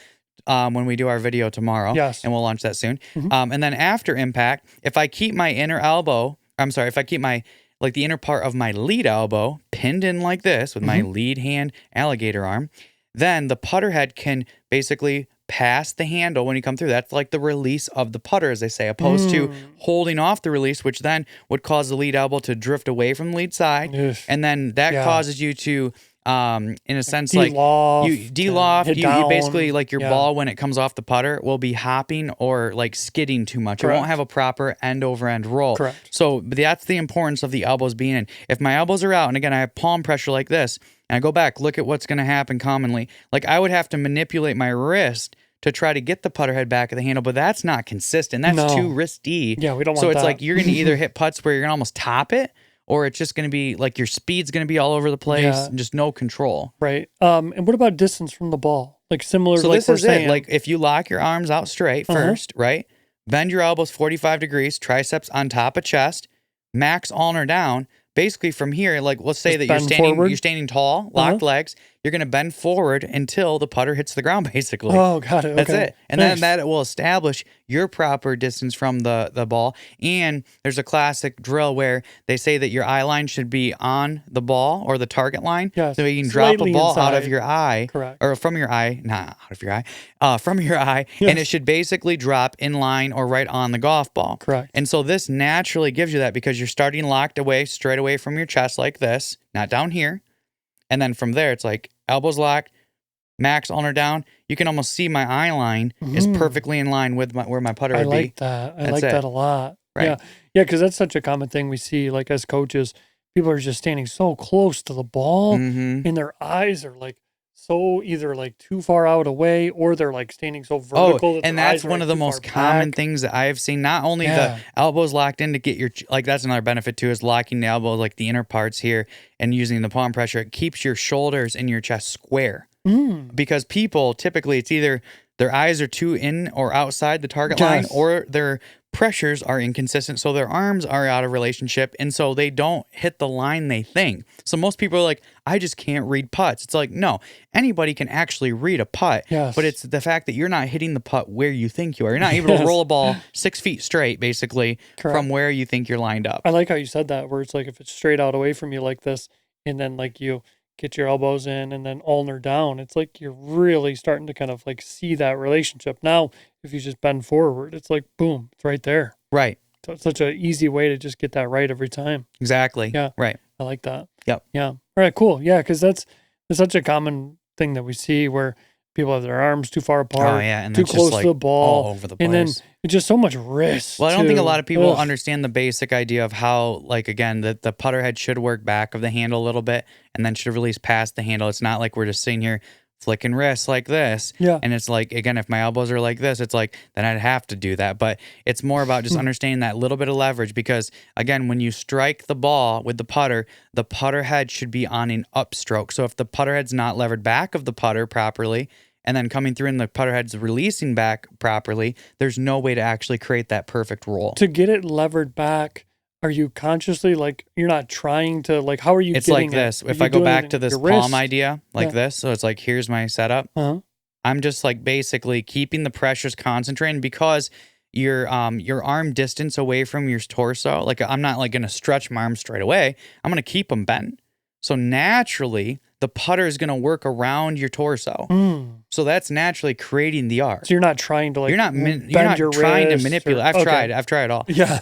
when we do our video tomorrow. Yes. And we'll launch that soon. And then after impact, if I keep my if I keep my like the inner part of my lead elbow pinned in like this with my lead hand alligator arm, then the putter head can basically pass the handle when you come through. That's like the release of the putter, as they say, opposed to holding off the release, which then would cause the lead elbow to drift away from the lead side. And then that causes you to, in a sense, like you de-loft, you basically like your ball when it comes off the putter will be hopping or like skidding too much. It won't have a proper end over end roll. So that's the importance of the elbows being in. If my elbows are out, and again, I have palm pressure like this, and I go back, look at what's going to happen commonly. Like I would have to manipulate my wrist to try to get the putter head back of the handle, but that's not consistent. That's too risky. Yeah, we don't want that. So it's that. like you're going to either hit putts where you're going to almost top it, or it's just going to be like your speed's going to be all over the place and just no control. Right. And what about distance from the ball? Like similar so to like this is it. Like if you lock your arms out straight first, right? Bend your elbows 45 degrees, triceps on top of chest, max ulnar down. Basically from here, like let's say that you're standing tall, locked legs, you're going to bend forward until the putter hits the ground, basically. Oh, got it. That's it. And then that will establish your proper distance from the ball. And there's a classic drill where they say that your eye line should be on the ball or the target line. So you can drop a ball out of your eye. Or from your eye, not out of your eye, from your eye. And it should basically drop in line or right on the golf ball. And so this naturally gives you that because you're starting locked away, straight away from your chest like this, not down here. And then from there, it's like elbows locked, max ulnar down. You can almost see my eye line is perfectly in line with where my putter would be. I like that. I like that a lot. Yeah. Yeah, because that's such a common thing we see, like as coaches, people are just standing so close to the ball and their eyes are like so either like too far out away or they're like standing so vertical. And that's one of the most common things that I've seen. Not only the elbows locked in to get your, like that's another benefit too, is locking the elbow, like the inner parts here and using the palm pressure. It keeps your shoulders and your chest square. Because people typically, it's either their eyes are too in or outside the target line or their pressures are inconsistent. So their arms are out of relationship. And so they don't hit the line they think. So most people are like, I just can't read putts. It's like, no, anybody can actually read a putt. But it's the fact that you're not hitting the putt where you think you are. You're not able to roll a ball 6 feet straight, basically, from where you think you're lined up. I like how you said that, where it's like if it's straight out away from you like this, and then like you get your elbows in and then ulnar down, it's like you're really starting to kind of like see that relationship. Now, if you just bend forward, it's like, boom, it's right there. Right. So it's such an easy way to just get that right every time. Exactly. Yeah. Right. I like that. Yep. Yeah. All right, cool. Yeah, because that's such a common thing that we see where people have their arms too far apart, and too close to the ball, all over the place. And then it's just so much risk. Well, I don't think a lot of people understand the basic idea of how, like, again, that the putter head should work back of the handle a little bit and then should release past the handle. It's not like we're just sitting here flicking wrists like this. And it's like, again, if my elbows are like this, it's like, then I'd have to do that. But it's more about just understanding that little bit of leverage because, again, when you strike the ball with the putter head should be on an upstroke. So if the putter head's not levered back of the putter properly, and then coming through and the putter head's releasing back properly, there's no way to actually create that perfect roll. To get it levered back, are you consciously, like, you're not trying to, like, how are you It's like this. If I go back to this palm idea, like this, so it's like, here's my setup. I'm just like basically keeping the pressures concentrated because your arm distance away from your torso, like I'm not like going to stretch my arm straight away. I'm going to keep them bent. So naturally, the putter is going to work around your torso. So that's naturally creating the arc. So you're not trying to like you're not trying to manipulate. I've tried all. Yeah.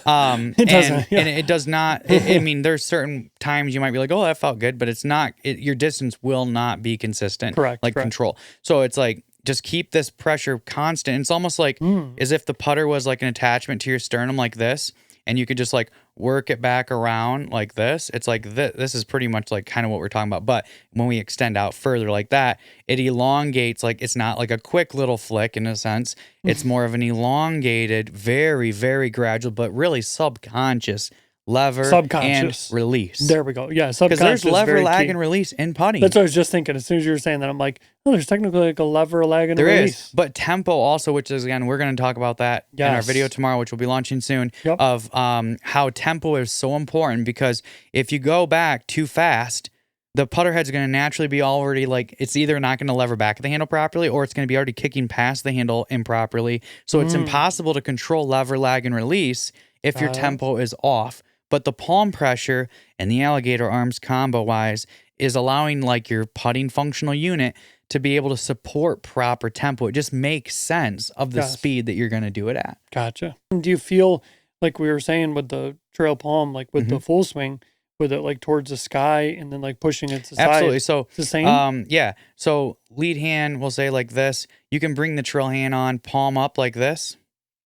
It doesn't. And it does not. I mean, there's certain times you might be like, oh, that felt good, but it's not. Your distance will not be consistent. Correct. Control. So it's like just keep this pressure constant. It's almost like as if the putter was like an attachment to your sternum like this, and you could just like work it back around like this. It's like this is pretty much like kind of what we're talking about. But when we extend out further like that, it elongates. Like it's not like a quick little flick in a sense. It's more of an elongated, very, very gradual, but really subconscious lever and release. There we go. Yeah, subconscious. Because there's lever, lag, and release in putting. That's what I was just thinking. As soon as you were saying that, I'm like, oh, there's technically like a lever, lag, and release. There is. But tempo also, which is, again, we're going to talk about that in our video tomorrow, which will be launching soon, of how tempo is so important. Because if you go back too fast, the putter head's going to naturally be already like, it's either not going to lever back at the handle properly, or it's going to be already kicking past the handle improperly. So it's impossible to control lever, lag, and release if your tempo is off. But the palm pressure and the alligator arms combo-wise is allowing like your putting functional unit to be able to support proper tempo. It just makes sense of the speed that you're going to do it at. Gotcha. And do you feel like we were saying with the trail palm, like with the full swing, with it like towards the sky and then like pushing it to the side? Absolutely. So it's the same? Yeah. So lead hand, we'll say like this. You can bring the trail hand on, palm up like this.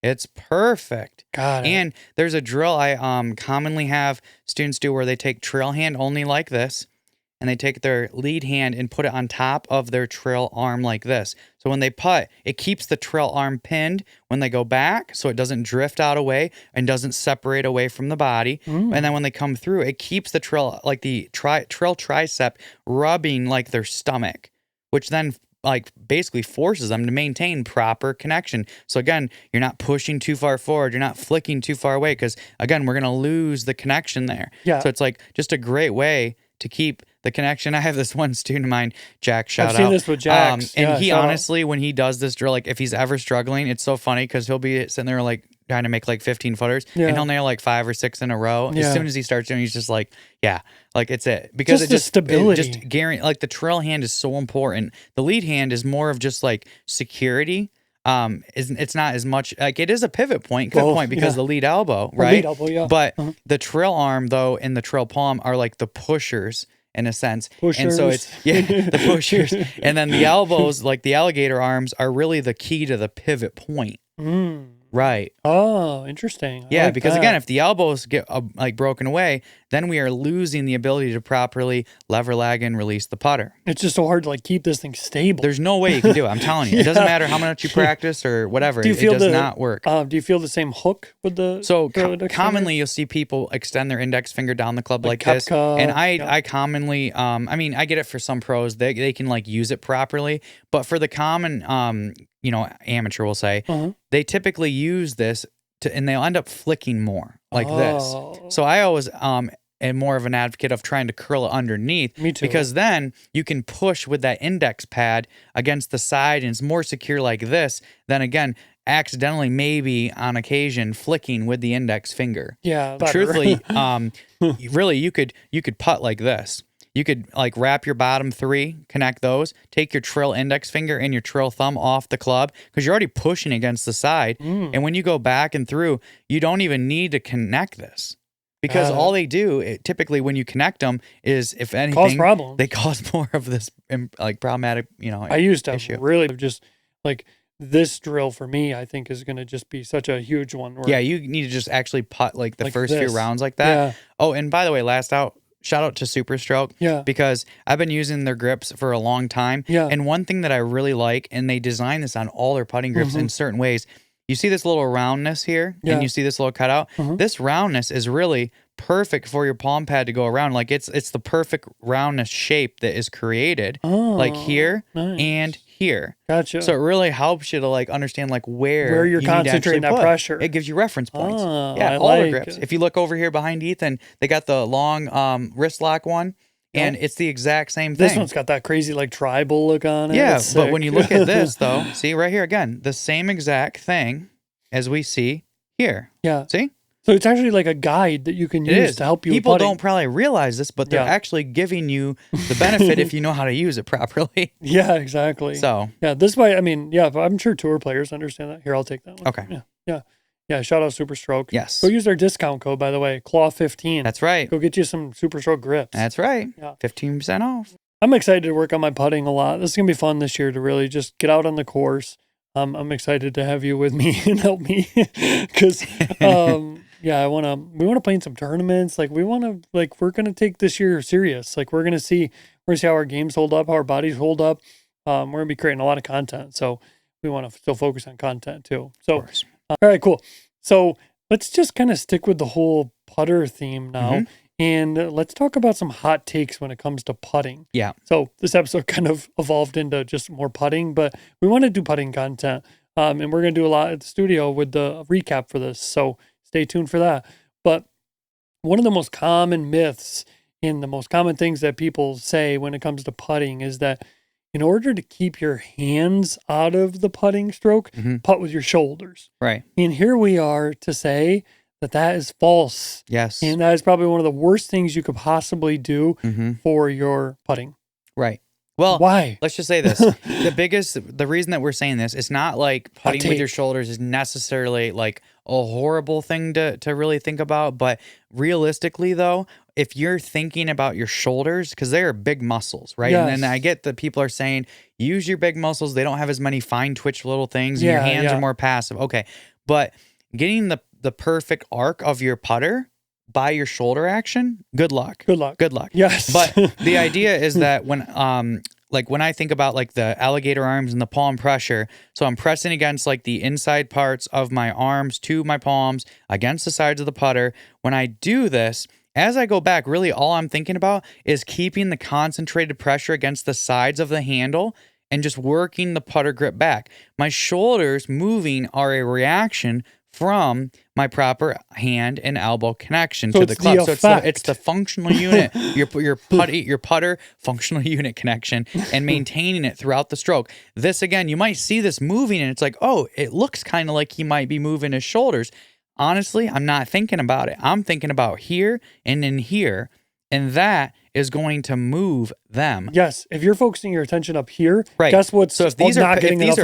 It's perfect. Got it. And there's a drill I commonly have students do where they take trail hand only like this, and they take their lead hand and put it on top of their trail arm like this. So when they putt, it keeps the trail arm pinned when they go back, so it doesn't drift out away and doesn't separate away from the body. And then when they come through, it keeps the trail, like the trail tricep rubbing like their stomach, which then like basically forces them to maintain proper connection. So again, you're not pushing too far forward. You're not flicking too far away, because again, we're going to lose the connection there. Yeah. So it's like just a great way to keep the connection. I have this one student of mine, Jack, shout out. I've seen this with Jack. And he honestly, when he does this drill, like if he's ever struggling, it's so funny because he'll be sitting there like trying to make like 15 footers and he'll nail like 5 or 6 in a row. As soon as he starts doing, he's just like, like it's it. Because just it just stability. It just guarantee, like the trail hand is so important. The lead hand is more of just like security. It's not as much like it is a pivot point, good point, because the lead elbow, right? Lead elbow, But the trail arm though and the trail palm are like the pushers in a sense. And so it's the pushers. And then the elbows, like the alligator arms, are really the key to the pivot point. Right. Oh, interesting. Yeah, like because again, if the elbows get like broken away, then we are losing the ability to properly lever, lag, and release the putter. It's just so hard to like keep this thing stable. There's no way you can do it. I'm telling you, it doesn't matter how much you practice or whatever. It does not work. Do you feel the same hook with the? So commonly, you'll see people extend their index finger down the club like this, and I commonly, I mean, I get it for some pros. They can like use it properly, but for the common, amateur, we'll say, they typically use this and they'll end up flicking more like this. So I always am more of an advocate of trying to curl it underneath. Me too. Because then you can push with that index pad against the side and it's more secure like this than, again, accidentally maybe on occasion flicking with the index finger. Yeah. Truthfully, really you could putt like this. You could like wrap your bottom 3, connect those, take your trail index finger and your trail thumb off the club because you're already pushing against the side. And when you go back and through, you don't even need to connect this because all they do typically when you connect them is, if anything, they cause more of this like problematic, I used to issue. Really just like this drill for me, I think is going to just be such a huge one. Yeah, you need to just actually putt like the first few rounds like that. Yeah. Oh, and by the way, shout out to Super Stroke because I've been using their grips for a long time. Yeah. And one thing that I really like, and they design this on all their putting grips in certain ways, you see this little roundness here and you see this little cutout. This roundness is really perfect for your palm pad to go around. Like it's the perfect roundness shape that is created like here and here. Gotcha. So it really helps you to like understand like where you're concentrating that pressure. It gives you reference points. All the grips. If you look over here behind Ethan, they got the long wrist lock one. And it's the exact same thing. This one's got that crazy like tribal look on it. Yeah, but when you look at this though, see right here again, the same exact thing as we see here. Yeah. See? So it's actually like a guide that you can use to help you. People don't probably realize this, but they're actually giving you the benefit if you know how to use it properly. Yeah, exactly. So this way, I mean, I'm sure tour players understand that. Here, I'll take that one. Okay. Yeah. Shout out Super Stroke. Yes. Go use their discount code, by the way, Claw15. That's right. Go get you some Super Stroke grips. That's right. Yeah. 15% off. I'm excited to work on my putting a lot. This is going to be fun this year to really just get out on the course. I'm excited to have you with me and help me because, yeah, we want to play in some tournaments. Like we're going to take this year serious. Like we're going to see how our games hold up, how our bodies hold up. We're going to be creating a lot of content. So we want to still focus on content too. So, all right, cool. So let's just kind of stick with the whole putter theme now. And let's talk about some hot takes when it comes to putting. Yeah. So this episode kind of evolved into just more putting, but we want to do putting content. And we're going to do a lot at the studio with the recap for this. So stay tuned for that. But one of the most common myths and the most common things that people say when it comes to putting is that in order to keep your hands out of the putting stroke, putt with your shoulders. Right. And here we are to say that is false. Yes. And that is probably one of the worst things you could possibly do for your putting. Right. Well, why? Let's just say this. The reason that we're saying this, it's not like putting with your shoulders is necessarily like a horrible thing to really think about. But realistically, though, if you're thinking about your shoulders, because they are big muscles, right? Yes. And then I get that people are saying, use your big muscles. They don't have as many fine twitch little things. And your hands are more passive. Okay. But getting the perfect arc of your putter by your shoulder action, good luck. Good luck. Good luck. Yes. But the idea is that when I think about like the alligator arms and the palm pressure, so I'm pressing against like the inside parts of my arms to my palms against the sides of the putter. When I do this, as I go back, really all I'm thinking about is keeping the concentrated pressure against the sides of the handle and just working the putter grip back. My shoulders moving are a reaction from my proper hand and elbow connection to the club. So it's the functional unit, your putter functional unit connection, and maintaining it throughout the stroke. This again, you might see this moving, and it's like, oh, it looks kind of like he might be moving his shoulders. Honestly, I'm not thinking about it. I'm thinking about here and in here, and that is going to move them. Yes, if you're focusing your attention up here, right. Guess what? So if these are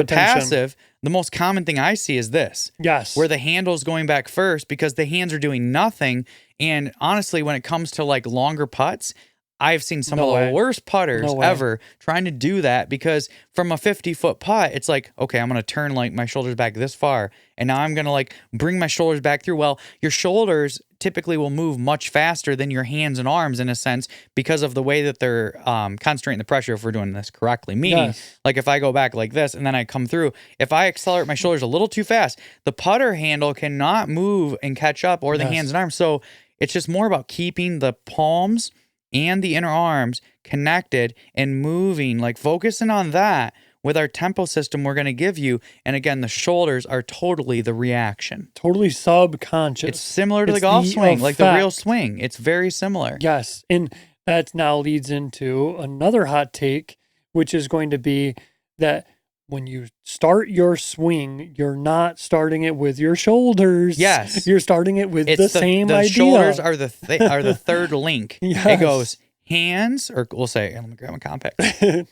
passive, the most common thing I see is this. Yes. Where the handle's going back first because the hands are doing nothing. And honestly, when it comes to like longer putts, I've seen some of the worst putters ever trying to do that because from a 50-foot putt, it's like, okay, I'm going to turn like my shoulders back this far. And now I'm going to like bring my shoulders back through. Well, your shoulders typically will move much faster than your hands and arms in a sense because of the way that they're concentrating the pressure if we're doing this correctly. Meaning, like if I go back like this and then I come through, if I accelerate my shoulders a little too fast, the putter handle cannot move and catch up or the hands and arms. So it's just more about keeping the palms and the inner arms connected and moving, like focusing on that with our tempo system we're going to give you. And again, the shoulders are totally the reaction. Totally subconscious. It's similar to the golf swing, like the real swing. It's very similar. Yes. And that now leads into another hot take, which is going to be that when you start your swing, you're not starting it with your shoulders. Yes. You're starting it with the same idea. The shoulders are the third link. Yes. It goes hands, or we'll say, let me grab my compact.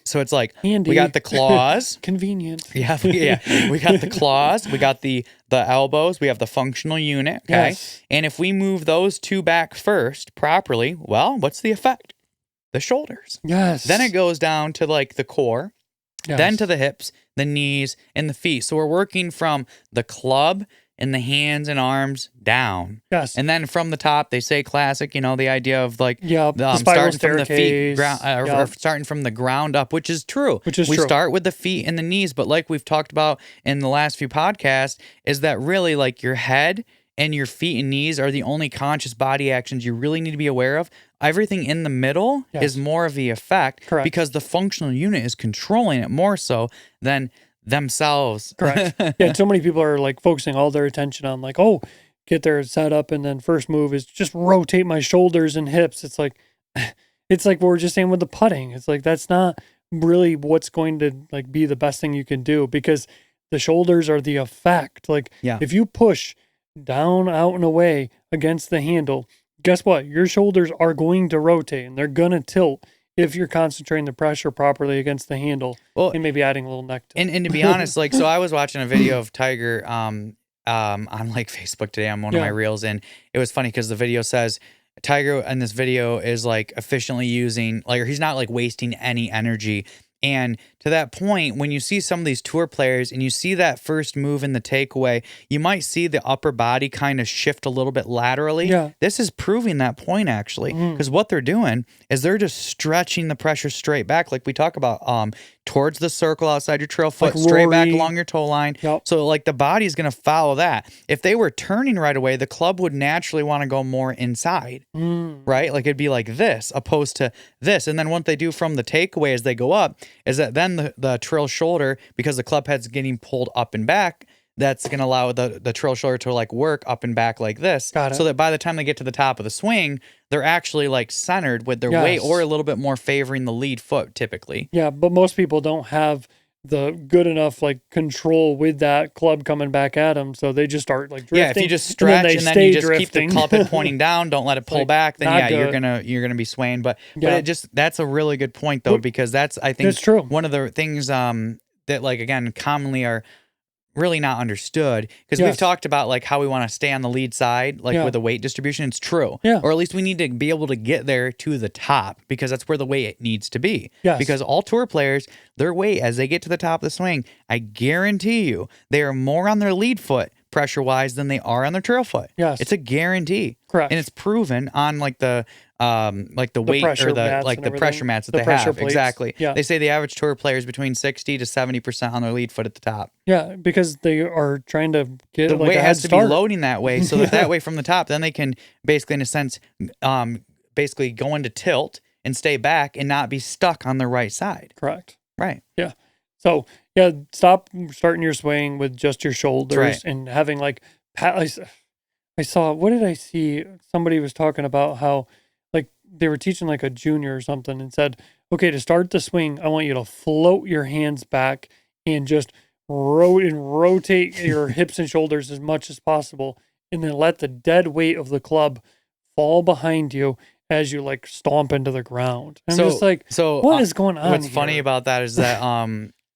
So it's like, handy. We got the claws. Convenient. Yeah. We got the claws. We got the elbows. We have the functional unit. Okay. Yes. And if we move those two back first properly, well, what's the effect? The shoulders. Yes. Then it goes down to like the core. Yes. Then to the hips, the knees, and the feet. So we're working from the club and the hands and arms down. Yes. And then from the top, they say classic, the idea of like the starting from the feet, or starting from the ground up, which is true. We start with the feet and the knees, but like we've talked about in the last few podcasts, is that really like your head and your feet and knees are the only conscious body actions you really need to be aware of. Everything in the middle is more of the effect. Correct. Because the functional unit is controlling it more so than themselves. Correct. Yeah, so many people are like focusing all their attention on like, oh, get their setup and then first move is just rotate my shoulders and hips. It's like what we're just saying with the putting. It's like that's not really what's going to like be the best thing you can do because the shoulders are the effect. Like if you push down, out, and away against the handle, guess what? Your shoulders are going to rotate and they're going to tilt if you're concentrating the pressure properly against the handle and maybe adding a little neck tilt. And to be honest, like, so I was watching a video of Tiger on like Facebook today on one of my reels, and it was funny because the video says, Tiger in this video is like efficiently using, like, or he's not like wasting any energy. And to that point, when you see some of these tour players and you see that first move in the takeaway, you might see the upper body kind of shift a little bit laterally. Yeah. This is proving that point, actually, because what they're doing is they're just stretching the pressure straight back, like we talk about, towards the circle outside your trail foot, Like straight back Rory. along your toe line. Yep. So like the body's going to follow that. If they were turning right away, the club would naturally want to go more inside, right? Like it'd be like this opposed to this. And then what they do from the takeaway as they go up is that then the trail shoulder, because the club head's getting pulled up and back, that's going to allow the trail shoulder to like work up and back like this. Got it. So that by the time they get to the top of the swing, they're actually like centered with their weight, or a little bit more favoring the lead foot typically. Yeah, but most people don't have the good enough like control with that club coming back at them, so they just start like drifting. Yeah, if you just stretch and then you just keep the club head pointing down, don't let it pull back, then yeah, you're gonna be swaying. But it just, that's a really good point though, because that's, I think, that's true. One of the things that like again commonly are really not understood, because we've talked about like how we want to stay on the lead side, like with the weight distribution. It's true. Yeah. Or at least we need to be able to get there to the top, because that's where the weight needs to be. Yes. Because all tour players, their weight as they get to the top of the swing, I guarantee you, they are more on their lead foot pressure wise than they are on their trail foot. Yes. It's a guarantee. Correct. And it's proven on like the weight pressure or the mats like and the pressure everything. mats that The they pressure have. plates. Exactly. Yeah. They say the average tour player is between 60 to 70% on their lead foot at the top. Yeah, because they are trying to get The like weight a has head to start. be loading that way, so that way from the top, then they can basically, in a sense, basically go into tilt and stay back and not be stuck on the right side. Correct. Right. Yeah. So yeah, stop starting your swing with just your shoulders and having like I saw, what did I see? Somebody was talking about how like they were teaching like a junior or something and said, okay, to start the swing, I want you to float your hands back and just rotate your hips and shoulders as much as possible, and then let the dead weight of the club fall behind you as you like stomp into the ground. I'm just like, what is going on? What's funny about that is that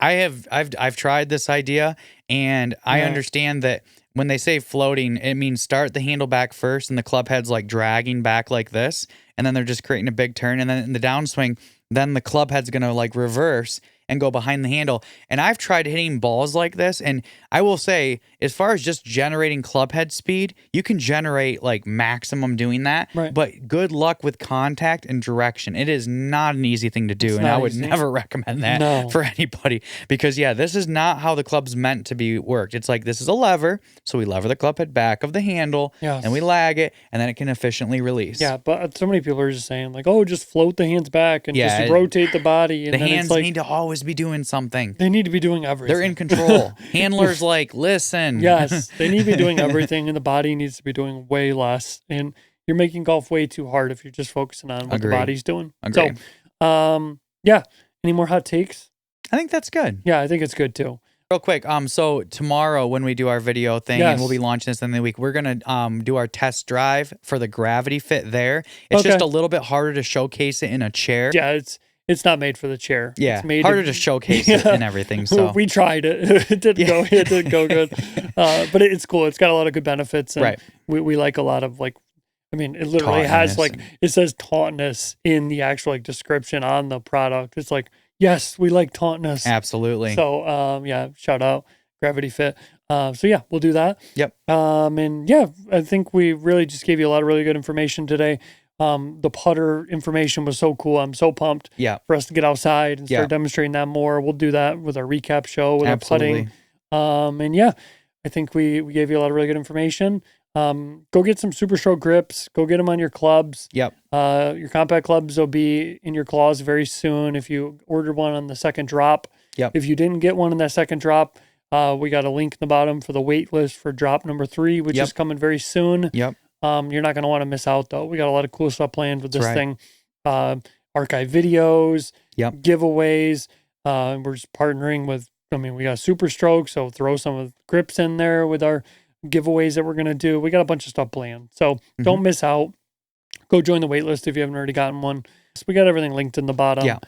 I've tried this idea, and I understand that when they say floating, it means start the handle back first and the club head's like dragging back like this, and then they're just creating a big turn, and then in the downswing, then the club head's going to like reverse and go behind the handle. And I've tried hitting balls like this, and I will say, as far as just generating club head speed, you can generate like maximum doing that, but good luck with contact and direction. It is not an easy thing to do, and I would never recommend that for anybody, because this is not how the club's meant to be worked. It's like, this is a lever, so we lever the club head back of the handle, and we lag it, and then it can efficiently release. Yeah, but so many people are just saying like, oh, just float the hands back and just rotate the body. And the then hands it's like, need to always be doing something. They need to be doing everything. They're in control. Handlers like, listen. Yes, they need to be doing everything, and the body needs to be doing way less. And you're making golf way too hard if you're just focusing on what the body's doing. Agreed. So, any more hot takes? I think that's good. Yeah, I think it's good too. Real quick, so tomorrow when we do our video thing, and we'll be launching this in the week, we're gonna do our test drive for the gravity fit there. It's just a little bit harder to showcase it in a chair. Yeah, it's not made for the chair. Yeah, it's made harder to showcase it and everything. So we tried it. It didn't go good. But it's cool. It's got a lot of good benefits. And we like a lot of like, I mean, it literally has like, it says tautness in the actual like description on the product. It's like, yes, we like tautness. Absolutely. So shout out Gravity Fit. So we'll do that. Yep. I think we really just gave you a lot of really good information today. The putter information was so cool. I'm so pumped for us to get outside and start demonstrating that more. We'll do that with our recap show with our putting. I think we gave you a lot of really good information. Go get some Super Stroke grips. Go get them on your clubs. Yep. Your compact clubs will be in your claws very soon if you ordered one on the second drop. Yep. If you didn't get one in that second drop, we got a link in the bottom for the wait list for drop number 3, which is coming very soon. Yep. You're not going to want to miss out, though. We got a lot of cool stuff planned with this thing. Archive videos, giveaways. We're just partnering with, we got Super Stroke, so throw some of the grips in there with our giveaways that we're going to do. We got a bunch of stuff planned. So don't miss out. Go join the wait list if you haven't already gotten one. So we got everything linked in the bottom. Yeah.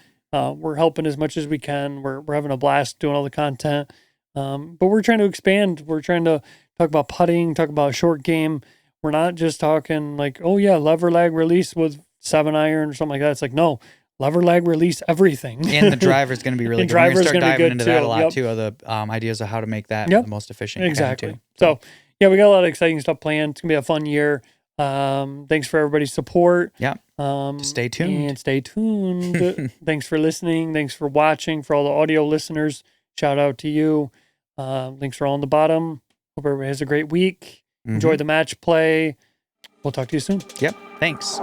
We're helping as much as we can. We're having a blast doing all the content. But we're trying to expand. We're trying to talk about putting, talk about short game. we're not just talking like, oh yeah, lever lag release with 7-iron or something like that. It's like, no, lever lag release everything. And the driver's going to be really good. We're going to start diving into that a lot too, of the ideas of how to make that the most efficient. Exactly. So yeah, we got a lot of exciting stuff planned. It's going to be a fun year. Thanks for everybody's support. Yeah. Stay tuned. And stay tuned. Thanks for listening. Thanks for watching. For all the audio listeners, shout out to you. Links are all on the bottom. Hope everybody has a great week. Enjoy the match play. We'll talk to you soon. Yep. Thanks.